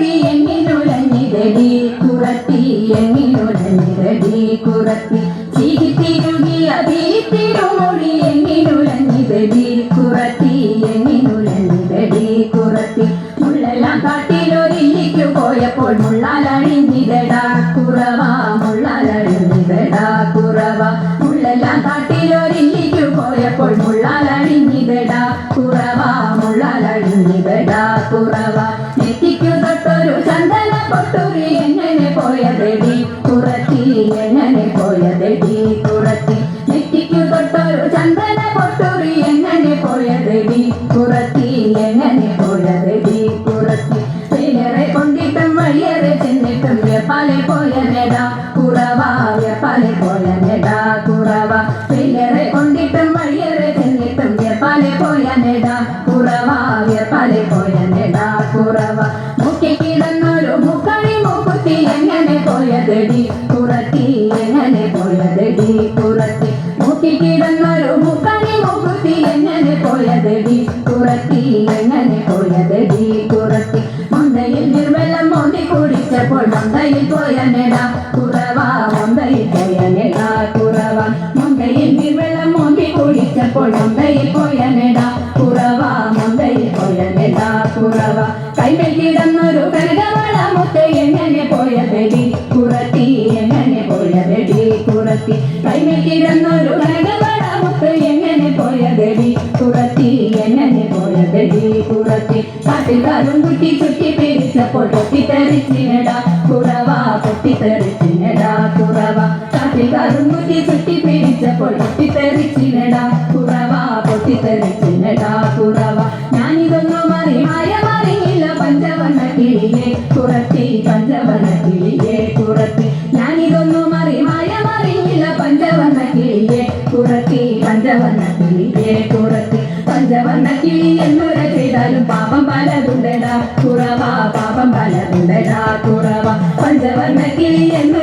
തട്ടൊരി എങ്ങിനുലഞ്ഞിതടി കുറത്തി എങ്ങിനുലഞ്ഞിതടി കുറത്തി ചീകിത്തിരുകി അതീത്തിരുമൊഴി എങ്ങിനുലഞ്ഞിതടി കുറത്തി എങ്ങിനുലഞ്ഞിതടി കുറത്തി മുള്ളെല്ലാം കാട്ടിലൊരില്ലിക്കു പോയപ്പോൾ മുള്ളാലഴിഞ്ഞിതടാ കുറവ മുള്ളാലഴിഞ്ഞിതടാ കുറവ മുള്ളെല്ലാം കാട്ടിലൊരില്ലിക്കു പോയപ്പോൾ മുള്ളാലഴിഞ്ഞിതടാ കുറവ മുള്ളാലഴിഞ്ഞിതടാ കുറവ നെറ്റിക്കു തൊട്ടൊരു ചന്ദന പൊട്ടുരി എങ്ങനെ പോയതെടി കുറത്തി എങ്ങനെ പോയതെടി കുറത്തി നെറ്റിക്കു തൊട്ടൊരു ചന്ദന പൊട്ടുരി എങ്ങനെ പോയതെടി കുറത്തി എങ്ങനെ പോയതെടി കുറത്തി വേലറെ കൊണ്ടിട്ടും വഴിയേറെ ചെന്നിട്ടും വെപ്പാലെ പോയ നെടാ കുറവ വെപ്പാലെ പോയ നെടാ കുറവ വേലറെ കൊണ്ടിട്ടും വഴിയേറെ ചെന്നിട്ടും വെപ്പാലെ പോയ നെടാ കുറവ വെപ്പാലെ പോയ നെടാ കുറവ മുക്കി കിടന്നൊരു മുക്കണി മുക്കുത്തി എങ്ങനെ പോയതെടി കുറത്തി എങ്ങനെ പോയതെടി കുറത്തി മുക്കി കിടന്നൊരു മുക്കണി മുക്കുത്തി എങ്ങനെ പോയതെടി കുറത്തി എങ്ങനെ പോയതെടി കുറത്തി മൊന്തയിൽ നിർവെള്ളം മോന്തി കുടിച്ചപ്പോൾ മൊന്തയിൽ പോയ നെടാ കുറവ മൊന്തയിൽ പോയ നെടാ കുറവ മൊന്തയിൽ നിർവെള്ളം മോന്തി കുടിച്ചപ്പോൾ മൊന്തയിൽ പോയ നെടാ കുറവ മൊന്തയിൽ പോയ നെടാ കുറവ കൈമേൽ കിടന്നൊരു കനകവള മുത്ത് എങ്ങനെ പോയതെടി കുറത്തി എങ്ങനെ പോയതെടി കുറത്തി കൈമേൽ കിടന്നൊരു കനകവള മുത്ത് എങ്ങനെ പോയതെടി കുറത്തി എങ്ങനെ പോയതെടി കുറത്തി കാട്ടിൽക്കാരും കുട്ടി ചുറ്റി പിടിച്ചപ്പോൾ പൊട്ടിത്തെറിച്ചിനടാ കുറവ പൊട്ടിത്തെറിച്ചിനടാ കുറവ കാട്ടിൽക്കാരും കുട്ടി ചുറ്റി പിടിച്ചപ്പോൾ പൊട്ടിത്തെറിച്ചിനടാ കുറവ പൊട്ടിത്തെറിച്ചിനടാ കുറവ ഞാനിതൊന്നും മറിയില്ല പഞ്ചവർണ്ണ കിളിയെ കുറത്തി പഞ്ചവർണ്ണ കിളിയെ കുറത്തി ഞാനിതൊന്നും മറിയില്ല പഞ്ചവർണ്ണ കിളിയെ കുറത്തി പഞ്ചവർണ്ണ കിളിയെ കുറത്തി പഞ്ചവർണ്ണ കിളി എന്നുര ചെയ്താലും പാപം പലതുണ്ടടാ കുറവ പാപം പലതുണ്ടടാ കുറവ പഞ്ചവർണ്ണ കിളി എന്നു